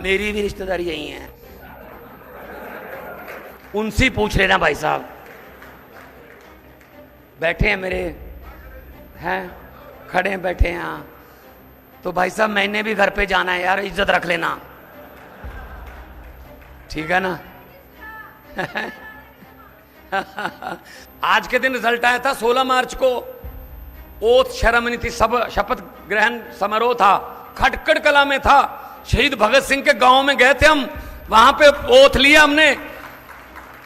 मेरी भी रिश्तेदारी यही है, उनसे पूछ लेना भाई साहब। बैठे हैं मेरे, हैं खड़े हैं, बैठे हैं यहाँ। तो भाई साहब मैंने भी घर पे जाना है यार, इज्जत रख लेना, ठीक है ना। आज के दिन रिजल्ट आया था 16 मार्च को, ओथ सेरेमनी थी, सब शपथ ग्रहण समारोह था, खटकड़ कला में था। शहीद भगत सिंह के गांव में गए थे हम, वहां पे ओथ लिया हमने,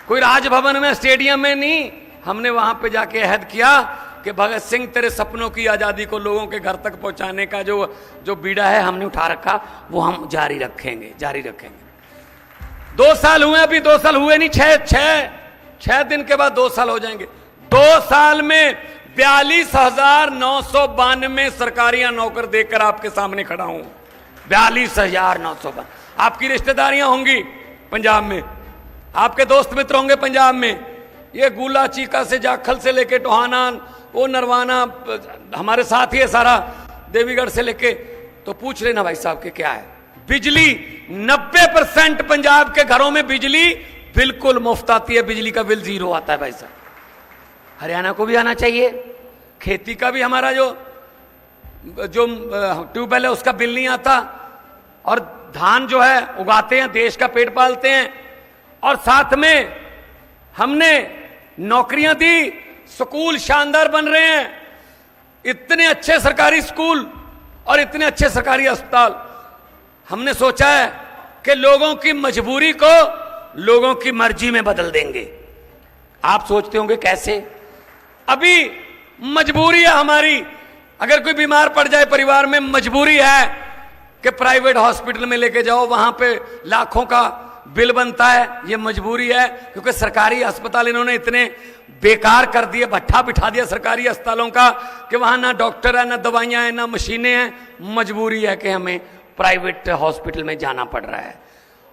कोई राजभवन में स्टेडियम में नहीं, हमने वहां पे जाके अहद किया कि भगत सिंह तेरे सपनों की आजादी को लोगों के घर तक पहुंचाने का जो बीड़ा है हमने उठा रखा, वो हम जारी रखेंगे, जारी रखेंगे। 2 साल हुए, अभी 2 साल हुए नहीं, 6 दिन के बाद 2 साल हो जाएंगे। 2 साल में 42,992 सरकारियां नौकर देकर आपके सामने खड़ा हूं। 42,992। आपकी रिश्तेदारियां होंगी पंजाब में, आपके दोस्त मित्र होंगे पंजाब में, ये गुला चीका से जाखल से लेके टोहाना, वो नरवाना हमारे साथ ही है सारा, देवीगढ़ से लेके। तो पूछ लेना भाई साहब के क्या है। बिजली 90% पंजाब के घरों में बिजली बिल्कुल मुफ्त आती है, बिजली का बिल 0 आता है भाई साहब। हरियाणा को भी आना चाहिए। खेती का भी हमारा जो ट्यूबवेल है उसका बिल नहीं आता, और धान जो है उगाते हैं, देश का पेट पालते हैं, और साथ में हमने नौकरियां दी, स्कूल शानदार बन रहे हैं, इतने अच्छे सरकारी स्कूल और इतने अच्छे सरकारी अस्पताल। हमने सोचा है कि लोगों की मजबूरी को लोगों की मर्जी में बदल देंगे। आप सोचते होंगे कैसे? अभी मजबूरी है हमारी, अगर कोई बीमार पड़ जाए परिवार में, मजबूरी है कि प्राइवेट हॉस्पिटल में लेके जाओ, वहां पे लाखों का बिल बनता है, ये मजबूरी है, क्योंकि सरकारी अस्पताल इन्होंने इतने बेकार कर दिए, भट्ठा बिठा दिया सरकारी अस्पतालों का कि वहां ना डॉक्टर है, ना दवाइयां हैं, ना मशीनें हैं। मजबूरी है कि हमें प्राइवेट हॉस्पिटल में जाना पड़ रहा है,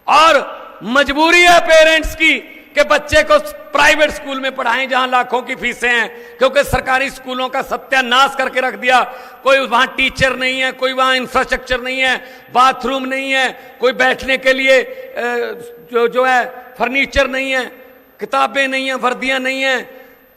और मजबूरी है पेरेंट्स की कि बच्चे को प्राइवेट स्कूल में पढ़ाएं जहां लाखों की फीसें हैं, क्योंकि सरकारी स्कूलों का सत्यानाश करके रख दिया। कोई वहां टीचर नहीं है, कोई वहां इंफ्रास्ट्रक्चर नहीं है, बाथरूम नहीं है, कोई बैठने के लिए जो है फर्नीचर नहीं है, किताबें नहीं है, वर्दियां नहीं है।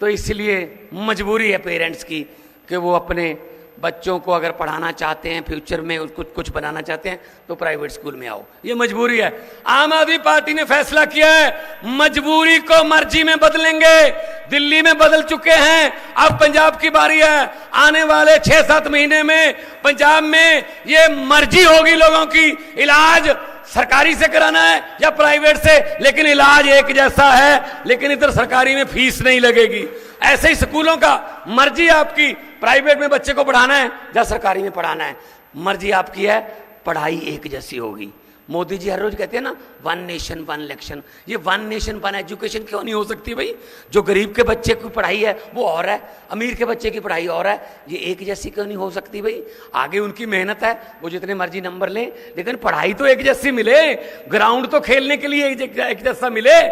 तो इसलिए मजबूरी है पेरेंट्स की कि वो अपने बच्चों को अगर पढ़ाना चाहते हैं, फ्यूचर में उसको कुछ बनाना चाहते हैं, तो प्राइवेट स्कूल में आओ, ये मजबूरी है। आम आदमी पार्टी ने फैसला किया है, मजबूरी को मर्जी में बदलेंगे। दिल्ली में बदल चुके हैं, अब पंजाब की बारी है। आने वाले 6-7 महीने में पंजाब में ये मर्जी होगी लोगों की, इलाज सरकारी से कराना है या प्राइवेट से, लेकिन इलाज एक जैसा है, लेकिन इधर सरकारी में फीस नहीं लगेगी। ऐसे ही स्कूलों का मर्जी आपकी, प्राइवेट में बच्चे को पढ़ाना है या सरकारी में पढ़ाना है, मर्जी आपकी है, पढ़ाई एक जैसी होगी। मोदी जी हर रोज कहते हैं ना, 1 नेशन 1 इलेक्शन। ये 1 नेशन 1 एजुकेशन क्यों नहीं हो सकती भाई? जो गरीब के बच्चे की पढ़ाई है वो और है, अमीर के बच्चे की पढ़ाई और है, ये एक जैसी क्यों नहीं हो सकती भाई? आगे उनकी मेहनत है, वो जितने मर्जी नंबर लें, लेकिन पढ़ाई तो एक जैसी मिले, ग्राउंड तो खेलने के लिए एक जैसा मिले।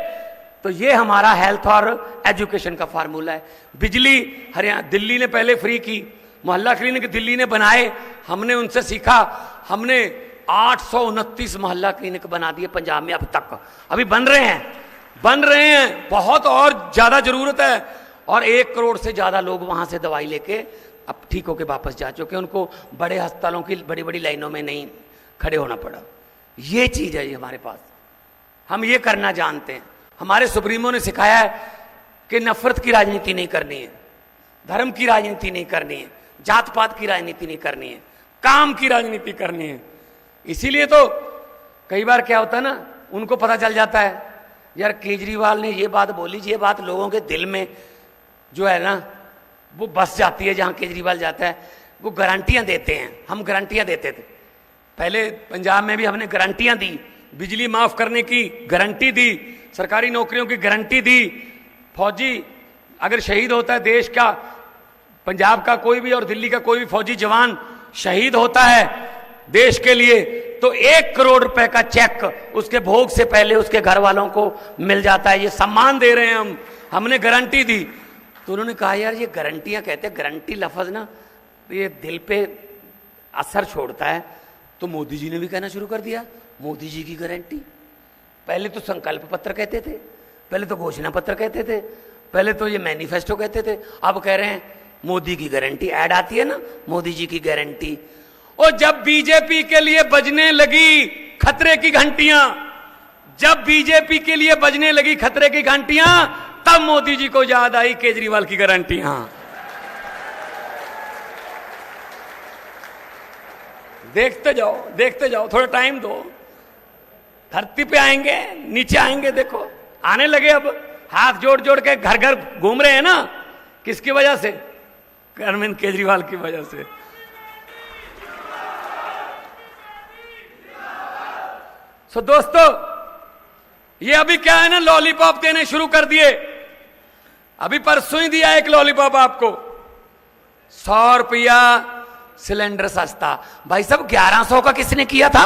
तो ये हमारा हेल्थ और एजुकेशन का फार्मूला है। बिजली हरियाणा, दिल्ली ने पहले फ्री की, मोहल्ला क्लिनिक दिल्ली ने बनाए, हमने उनसे सीखा, हमने 829 मोहल्ला क्लिनिक बना दिए पंजाब में अब तक, अभी बन रहे हैं, बहुत और ज्यादा जरूरत है। और 1 करोड़ से ज्यादा लोग वहां से दवाई लेके अब ठीक होके वापस जा चुके, उनको बड़े अस्पतालों की बड़ी बड़ी लाइनों में नहीं खड़े होना पड़ा। ये चीज है ये हमारे पास, हम ये करना जानते हैं। हमारे सुप्रीमो ने सिखाया है कि नफरत की राजनीति नहीं करनी है, धर्म की राजनीति नहीं करनी है, जात पात की राजनीति नहीं करनी है, काम की राजनीति करनी है। इसीलिए तो कई बार क्या होता है ना, उनको पता चल जाता है यार केजरीवाल ने ये बात बोली, ये बात लोगों के दिल में जो है ना वो बस जाती है। जहां केजरीवाल जाता है वो गारंटियां देते हैं, हम गारंटियां देते थे पहले पंजाब में भी, हमने गारंटियां दी, बिजली माफ करने की गारंटी दी, सरकारी नौकरियों की गारंटी दी। फौजी अगर शहीद होता है देश का, पंजाब का कोई भी और दिल्ली का कोई भी फौजी जवान शहीद होता है देश के लिए, तो 1 करोड़ रुपए का चेक उसके भोग से पहले उसके घर वालों को मिल जाता है। ये सम्मान दे रहे हैं हमने गारंटी दी। तो उन्होंने कहा यार ये गारंटियां कहते हैं, गारंटी लफ्ज ना ये दिल पे असर छोड़ता है। तो मोदी जी ने भी कहना शुरू कर दिया, मोदी जी की गारंटी। पहले तो संकल्प पत्र कहते थे, पहले तो घोषणा पत्र कहते थे, पहले तो ये मैनिफेस्टो कहते थे, अब कह रहे हैं मोदी की गारंटी। ऐड आती है ना, मोदी जी की गारंटी। और जब बीजेपी के लिए बजने लगी खतरे की घंटियां, जब बीजेपी के लिए बजने लगी खतरे की घंटियां, तब मोदी जी को याद आई केजरीवाल की गारंटियां। देखते जाओ, थोड़ा टाइम दो, धरती पे आएंगे, नीचे आएंगे। देखो आने लगे, अब हाथ जोड़ जोड़ के घर घर घूम रहे हैं ना। किसकी वजह से? अरविंद केजरीवाल की वजह से। सो दोस्तों, ये अभी क्या है ना, लॉलीपॉप देने शुरू कर दिए। अभी परसों ही दिया एक लॉलीपॉप आपको, 100 रुपया सिलेंडर सस्ता। भाई साहब 1100 का किसने किया था?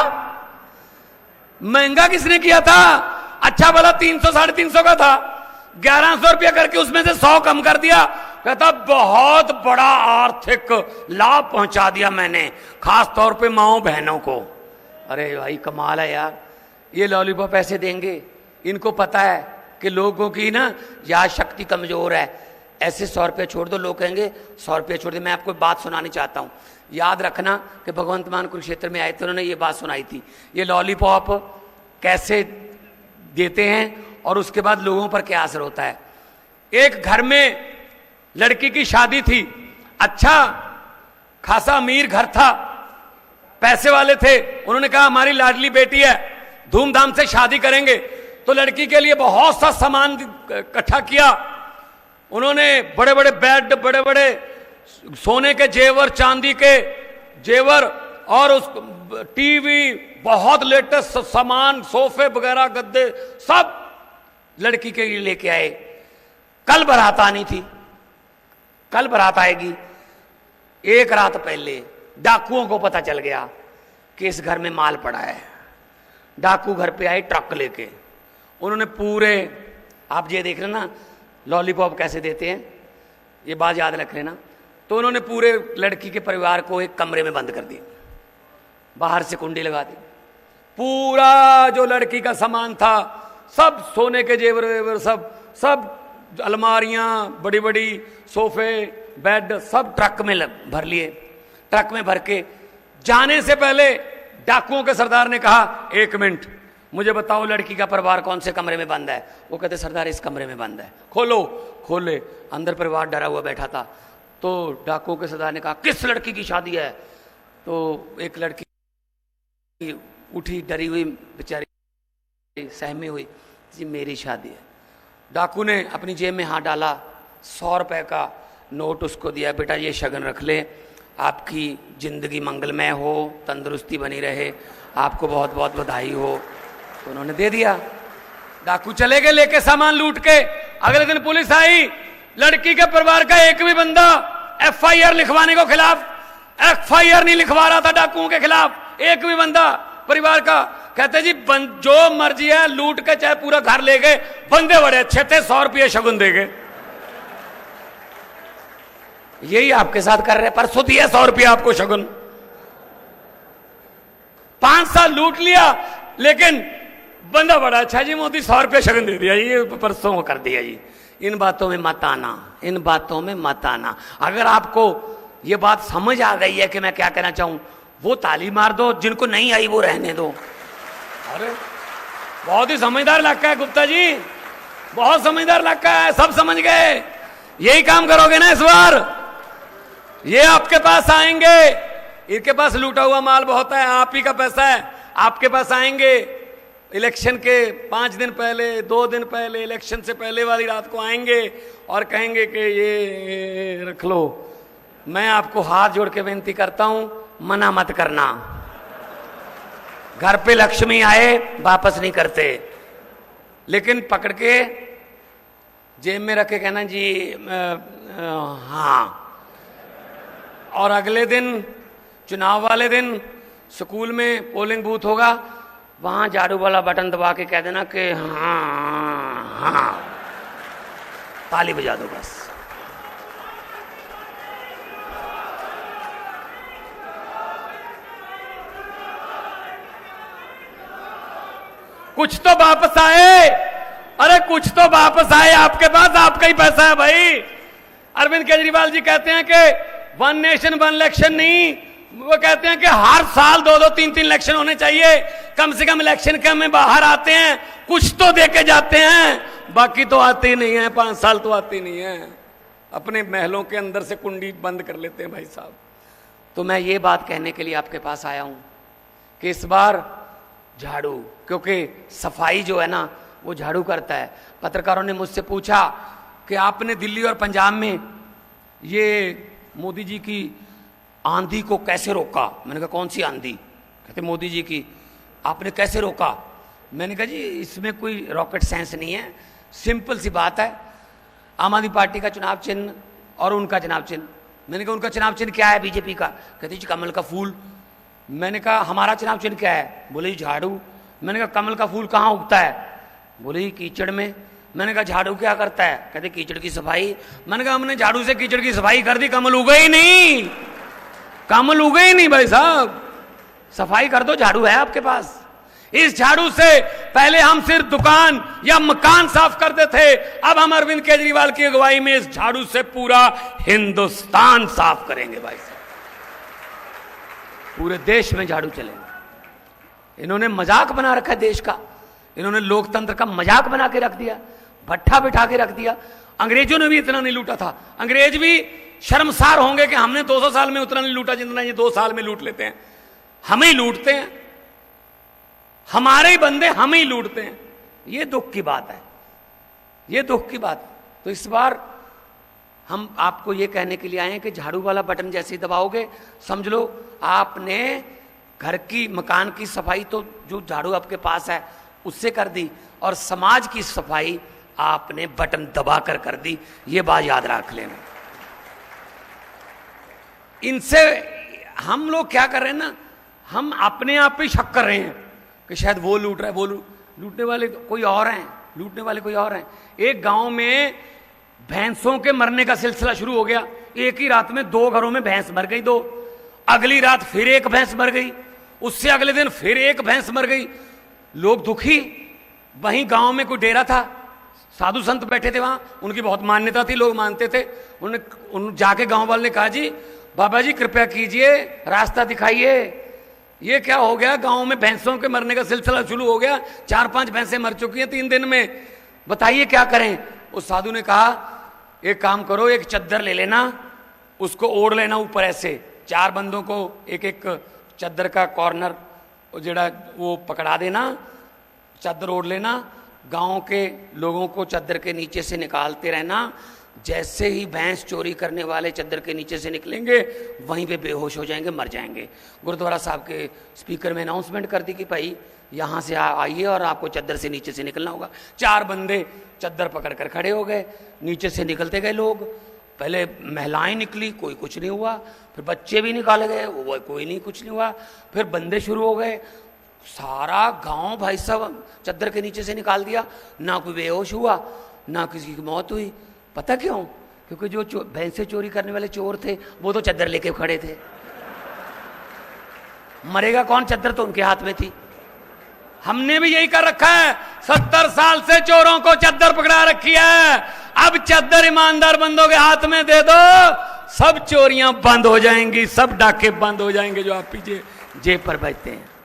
महंगा किसने किया था? अच्छा भला 300 350 का था, 1100 रुपया करके उसमें से 100 कम कर दिया। कहता बहुत बड़ा आर्थिक लाभ पहुंचा दिया मैंने, खास तौर पे माओ बहनों को। अरे भाई कमाल है यार, ये लॉलीपॉप ऐसे देंगे। इनको पता है कि लोगों की ना याद शक्ति कमजोर है। ऐसे 100 रुपये छोड़ दो, लोग कहेंगे 100 रुपये छोड़ दे। मैं आपको बात सुनानी चाहता हूं, याद रखना कि भगवंत मान कुरुक्षेत्र में आए थे, उन्होंने ये बात सुनाई थी। ये लॉलीपॉप कैसे देते हैं और उसके बाद लोगों पर क्या असर होता है। एक घर में लड़की की शादी थी, अच्छा खासा अमीर घर था, पैसे वाले थे। उन्होंने कहा हमारी लाडली बेटी है, धूमधाम से शादी करेंगे। तो लड़की के लिए बहुत सा सामान इकट्ठा किया उन्होंने, बड़े बड़े बेड, बड़े बड़े सोने के जेवर, चांदी के जेवर, और उस टीवी, बहुत लेटेस्ट सामान, सोफे वगैरह, गद्दे, सब लड़की के लिए लेके आए। कल बारात आनी थी, कल बारात आएगी। एक रात पहले डाकुओं को पता चल गया कि इस घर में माल पड़ा है। डाकू घर पे आए ट्रक लेके। उन्होंने पूरे, आप ये देख रहे ना लॉलीपॉप कैसे देते हैं, ये बात याद रख लेना। तो उन्होंने पूरे लड़की के परिवार को एक कमरे में बंद कर दिया, बाहर से कुंडी लगा दी। पूरा जो लड़की का सामान था, सब सोने के जेवर वेवर, सब अलमारियां, बड़ी बड़ी सोफे, बेड, सब ट्रक में भर लिए। ट्रक में भर के जाने से पहले डाकुओं के सरदार ने कहा, 1 मिनट मुझे बताओ लड़की का परिवार कौन से कमरे में बंद है। वो कहते सरदार इस कमरे में बंद है। खोलो। खोले, अंदर परिवार डरा हुआ बैठा था। तो डाकुओं के सरदार ने कहा किस लड़की की शादी है? तो एक लड़की उठी, डरी हुई बेचारी, सहमी हुई, जी मेरी शादी है। डाकू ने अपनी जेब में हाथ डाला, 100 रुपए का नोट उसको दिया, बेटा ये शगन रख ले, आपकी जिंदगी मंगलमय हो, तंदुरुस्ती बनी रहे, आपको बहुत बहुत बधाई हो। तो उन्होंने दे दिया। डाकू चले गए लेके सामान लूट के। अगले दिन पुलिस आई, लड़की के परिवार का एक भी बंदा FIR लिखवाने को खिलाफ FIR नहीं लिखवा रहा था डाकुओं के खिलाफ, एक भी बंदा परिवार का। कहते जी जो मर्जी है लूट के चाहे पूरा घर ले गए, बंदे बड़े अच्छे थे, 100 रुपये शगुन दे गए। यही आपके साथ कर रहे, परसों दिया 100 रुपया आपको शगुन। 5 साल लूट लिया, लेकिन बंदा बड़ा अच्छा जी, मोदी 100 रुपया शगुन दे दिया, ये परसों कर दिया जी। इन बातों में मत आना, इन बातों में मत आना। अगर आपको ये बात समझ आ गई है कि मैं क्या कहना चाहूं, वो ताली मार दो, जिनको नहीं आई वो रहने दो। अरे बहुत ही समझदार इलाका है गुप्ता जी, बहुत समझदार इलाका है, सब समझ गए। यही काम करोगे ना इस बार, ये आपके पास आएंगे। इनके पास लूटा हुआ माल बहुत है, आप ही का पैसा है, आपके पास आएंगे। इलेक्शन के 5 दिन पहले, 2 दिन पहले, इलेक्शन से पहले वाली रात को आएंगे और कहेंगे कि ये रख लो। मैं आपको हाथ जोड़ के विनती करता हूं, मना मत करना। घर पे लक्ष्मी आए वापस नहीं करते, लेकिन पकड़ के जेब में रख के कहना जी हाँ। और अगले दिन, चुनाव वाले दिन, स्कूल में पोलिंग बूथ होगा, वहां झाड़ू वाला बटन दबा के कह देना कि हाँ हाँ, ताली बजा दो बस। कुछ तो वापस आए, अरे कुछ तो वापस आए, आपके पास आपका ही पैसा है भाई। अरविंद केजरीवाल जी कहते हैं कि 1 नेशन 1 इलेक्शन नहीं, वो कहते हैं कि हर साल 2-2 3-3 इलेक्शन होने चाहिए, कम से कम इलेक्शन के में बाहर आते हैं, कुछ तो दे के जाते हैं, बाकी तो आते ही नहीं है, 5 साल तो आते ही नहीं है, अपने महलों के अंदर से कुंडी बंद कर लेते हैं भाई साहब। तो मैं ये बात कहने के लिए आपके पास आया हूं कि इस बार झाड़ू, क्योंकि सफाई जो है ना वो झाड़ू करता है। पत्रकारों ने मुझसे पूछा कि आपने दिल्ली और पंजाब में ये मोदी जी की आंधी को कैसे रोका। मैंने कहा कौन सी आंधी? कहते मोदी जी की, आपने कैसे रोका? मैंने कहा जी इसमें कोई रॉकेट साइंस नहीं है, सिंपल सी बात है, आम आदमी पार्टी का चुनाव चिन्ह और उनका चुनाव चिन्ह। मैंने कहा उनका चुनाव चिन्ह क्या है बीजेपी का? कहते जी कमल का फूल। मैंने कहा हमारा चुनाव चिन्ह क्या है? बोले जी झाड़ू। मैंने कहा कमल का फूल कहाँ उगता है? बोले जी कीचड़ में। मैंने कहा झाड़ू क्या करता है? कहते कीचड़ की सफाई। मैंने कहा हमने झाड़ू से कीचड़ की सफाई कर दी, कमल उगे ही नहीं, कमल उगे ही नहीं भाई साहब, सफाई कर दो, झाड़ू है आपके पास। इस झाड़ू से पहले हम सिर्फ दुकान या मकान साफ करते थे, अब हम अरविंद केजरीवाल की अगुवाई में इस झाड़ू से पूरा हिंदुस्तान साफ करेंगे भाई साहब, पूरे देश में झाड़ू चलेंगे। इन्होंने मजाक बना रखा है देश का, इन्होंने लोकतंत्र का मजाक बना के रख दिया, भट्ठा बिठा के रख दिया। अंग्रेजों ने भी इतना नहीं लूटा था, अंग्रेज भी शर्मसार होंगे कि हमने 200 साल में उतना नहीं लूटा जितना ये 2 साल में लूट लेते हैं। हमें ही लूटते हैं, हमारे ही बंदे हमें ही लूटते हैं, ये दुख की बात है, ये दुख की बात है। तो इस बार हम आपको ये कहने के लिए आए हैं कि झाड़ू वाला बटन जैसे ही दबाओगे समझ लो आपने घर की मकान की सफाई तो जो झाड़ू आपके पास है उससे कर दी, और समाज की सफाई आपने बटन दबाकर कर दी, ये बात याद रख लेना। इनसे हम लोग क्या कर रहे हैं ना, हम अपने आप पे शक कर रहे हैं कि शायद वो लूट रहा है, वो लूटने वाले कोई और हैं, लूटने वाले कोई और हैं। एक गांव में भैंसों के मरने का सिलसिला शुरू हो गया, एक ही रात में 2 घरों में भैंस मर गई, 2, अगली रात फिर एक भैंस मर गई, उससे अगले दिन फिर एक भैंस मर गई। लोग दुखी, वहीं गांव में कोई डेरा था, साधु संत बैठे थे वहां, उनकी बहुत मान्यता थी, लोग मानते थे। उन्होंने जाके गांव वाले ने कहा जी बाबा जी कृपया कीजिए, रास्ता दिखाइए, ये क्या हो गया, गांव में भैंसों के मरने का सिलसिला शुरू हो गया, 4-5 भैंसें मर चुकी हैं 3 दिन में, बताइए क्या करें। उस साधु ने कहा एक काम करो, एक चद्दर ले लेना, उसको ओढ़ लेना ऊपर ऐसे, 4 बंदों को एक एक चद्दर का कॉर्नर जड़ा वो पकड़ा देना, चद्दर ओढ़ लेना, गांव के लोगों को चद्दर के नीचे से निकालते रहना, जैसे ही भैंस चोरी करने वाले चद्दर के नीचे से निकलेंगे वहीं पे बेहोश हो जाएंगे, मर जाएंगे। गुरुद्वारा साहब के स्पीकर में अनाउंसमेंट कर दी कि भाई यहाँ से आइए और आपको चद्दर से नीचे से निकलना होगा। 4 बंदे चद्दर पकड़ कर खड़े हो गए, नीचे से निकलते गए लोग, पहले महिलाएं निकली, कोई कुछ नहीं हुआ, फिर बच्चे भी निकाले गए, वो कोई नहीं, कुछ नहीं हुआ, फिर बंदे शुरू हो गए, सारा गांव भाई साहब चद्दर के नीचे से निकाल दिया, ना कोई बेहोश हुआ ना किसी की मौत हुई। पता क्यों? क्योंकि जो भैंसे चोरी करने वाले चोर थे वो तो चद्दर लेके खड़े थे, मरेगा कौन, चद्दर तो उनके हाथ में थी। हमने भी यही कर रखा है, 70 साल से चोरों को चद्दर पकड़ा रखी है, अब चद्दर ईमानदार बंदों के हाथ में दे दो, सब चोरियां बंद हो जाएंगी, सब डाके बंद हो जाएंगे जो आप पीछे जेब पर बजते हैं।